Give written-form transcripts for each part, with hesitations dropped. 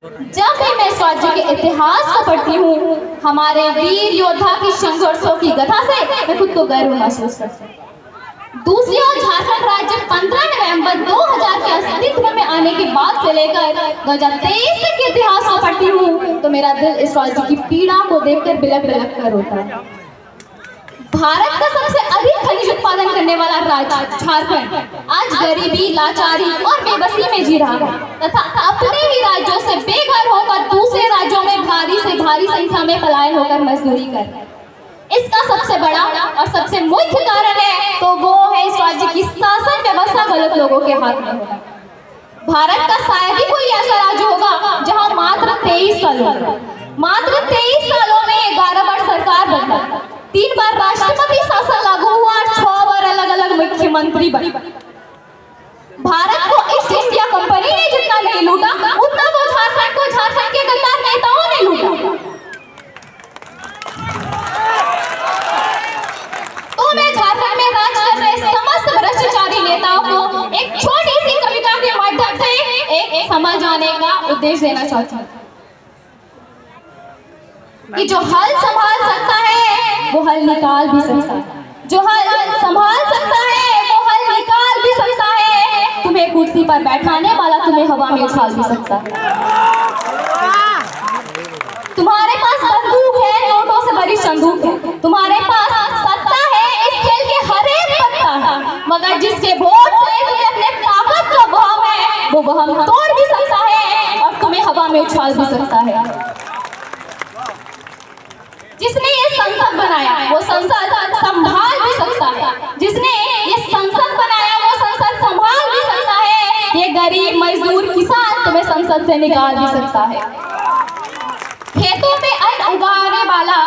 जब भी मैं इस राज्य के इतिहास को पढ़ती हूँ, हमारे वीर योद्धा की संघर्षों की गाथा से मैं खुद को गर्व महसूस करती हूँ। दूसरी ओर झारखंड राज्य 15 नवंबर 2000 के अस्तित्व में आने के बाद से लेकर 2023 तक के इतिहास को पढ़ती हूँ तो मेरा दिल इस राज्य की पीड़ा को देखकर बिलख बिलख कर रोता है। भारत का सबसे अधिक खनिज उत्पादन करने वाला राज्य झारखंड आज गरीबी, लाचारी और बेबसी में जी रहा है तथा अपने ही राज्यों से बेघर होकर दूसरे राज्यों में भारी से भारी संख्या में पलायन होकर मजदूरी कर रहे हैं। इसका सबसे बड़ा और सबसे मुख्य कारण है तो वो है इस राज्य की शासन व्यवस्था गलत लोगों के हाथ में होना। भारत का शायद ही कोई ऐसा राज्य होगा जहां मात्र 23 सालों में 11 बार सरकार बदला, 3 बार राष्ट्रपति शासन लागू हुआ और 6 बार अलग अलग मुख्यमंत्री बने। भारत को ईस्ट इंडिया कंपनी ने जितना नहीं लूटा उतना तो झारखंड को झारखंड के गद्दार नेताओं ने लूटा। तो मैं झारखंड में राज कर रहे समस्त भ्रष्टाचारी नेताओं को एक छोटी सी कविता के माध्यम से एक समझ आने का उपदेश देना चाहती हूँ कि जो हल संभाल सकता है वो हल निकाल भी सकता है, जो हल संभाल सकता है वो हल निकाल भी सकता है। तुम्हें कुर्सी पर बैठाने वाला तुम्हें हवा में उछाल भी सकता है। तुम्हारे पास बंदूक है, नोटों से भरी संदूक है, तुम्हारे पास सत्ता है, इस खेल के हर एक पत्ता है, मगर जिसके वोट से तुम्हें अपने ताकत का वहम है वो वहम तोड़ भी सकता है और तुम्हें हवा में उछाल भी सकता है। जिसने ये संसद बनाया वो संसद संभाल भी सकता है, जिसने ये संसद बनाया वो संसद संभाल भी सकता है। ये गरीब मजदूर किसान तुम्हें संसद से निकाल भी सकता है। खेतों में अन्न उगाने वाला,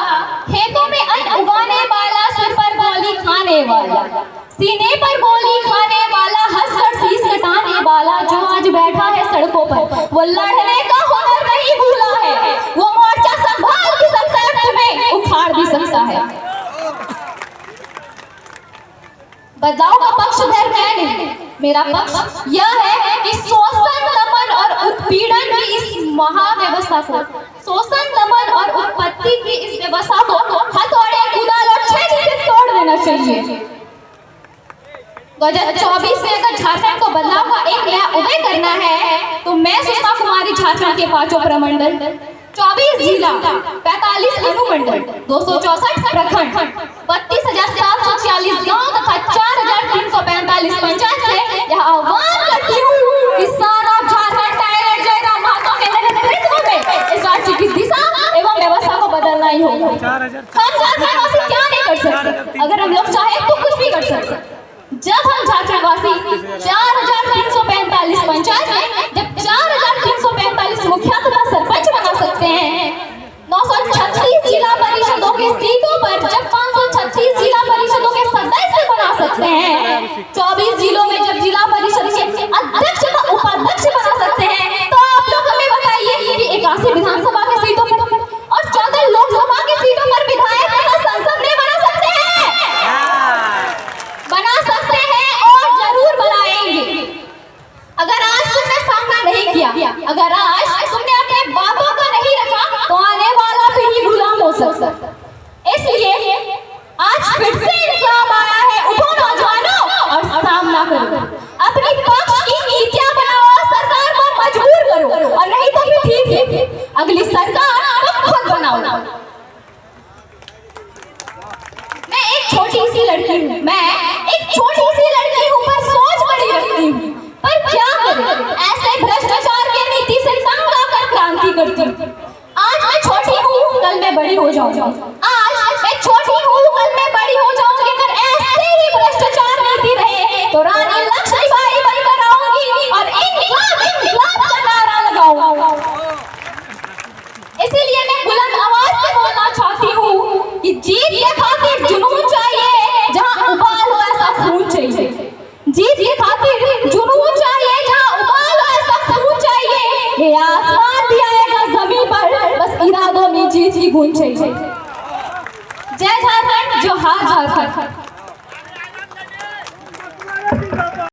सिर पर गोली खाने वाला, सीने पर गोली खाने वाला, हंसकर शीश कटाने वाला, जो आज बैठा है सड़कों पर वो लड़ने का हुनर नहीं भूला है, वो मोर्चा संभाल भी सकता है, तुम्हें उखाड़ भी सकता है। बदलाव का पक्षधर मैं नहीं, मेरा पक्ष यह है कि शोषण, दमन और उत्पीड़न की इस महाव्यवस्था को, शोषण, दमन और उत्पत्ति की इस व्यवस्था को हथौड़े, कुदाल और छेनी से तोड़ देना चाहिए। 2024 में अगर झारखंड को बदलाव का एक नया उदय करना है तो मैं सुषमा कुमारी झारखंड के 5 प्रमंडल, 24 जिला, 45 अनुमंडल, 264 प्रखंड, 32,746 गांव तथा 4,345 पंचायत से यह आह्वान करती हूँ कि son of Jharkhand tiger Jairam Mahato के नेतृत्व में इस राज्य की दिशा एवं व्यवस्था को बदलना ही होगा। हम झारखंडवासी क्या नहीं कर सकते, अगर हम लोग चाहे तो कुछ भी कर सकते। जब हम झारखंडवासी 4,345 पंचायत में जब 4,345 मुखिया तथा सरपंच बना सकते हैं, 936 जिला परिषदों की सीटों पर जब 536 जिला परिषदों के सदस्य बना सकते हैं, 24 जिलों में जब जिला परिषद के अध्यक्ष व उपाध्यक्ष बना सकते हैं, तो आप लोग हमें बताइए कि 81 विधानसभा के सीटों पर और 14 लोकसभा की सीटों पर विधायक तथा सांसद नहीं बना सकते हैं? बना सकते हैं और जरूर बनाएंगे। अगर आज तुमने सामना नहीं किया, अगर आज तुमने अपने बातों को नहीं रखा तो आने वाला भी ही गुलाम हो सकता। इसलिए आज फिर से इंकलाब आया है, उठो नौजवानों और सामना करो, अपनी पक्ष की नीतियां बनाओ, सरकार को मजबूर करो और नहीं तो भी ठीक है अगली सरकार को खुद बनाओ। मैं एक छोटी सी लड़की हूँ, पर सोच बड़ी रखती हूँ, पर क्या करूँ ऐसे भ्रष्टाचार के नीति से तंग आकर क्रांति करती हूँ। आज मैं छोटी हूँ, कल मैं बड़ी हो जाऊंगी, आज मैं छोटी हूँ, कल मैं बड़ी हो जाऊंगी। अगर ऐसे ही भ्रष्टाचार नीति रहे तो रानी लक्ष्मीबाई बनकर आऊंगी और इंकलाब का नारा लगाऊंगी। इसीलिए मैं बुलंद आवाज से बोलना चाहती हूँ कि जीत के खातिर जुनून चाहिए, जहाँ उबाल हो ऐसा खून चाहिए। जीत के खातिर जुनून चाहिए, जहाँ उबाल हो ऐसा खून चाहिए। ये आसमान भी आएगा जमीन पर, बस इरादों में जीत की गूंज चाहिए। जय झारखंड, जोहार झारखंड।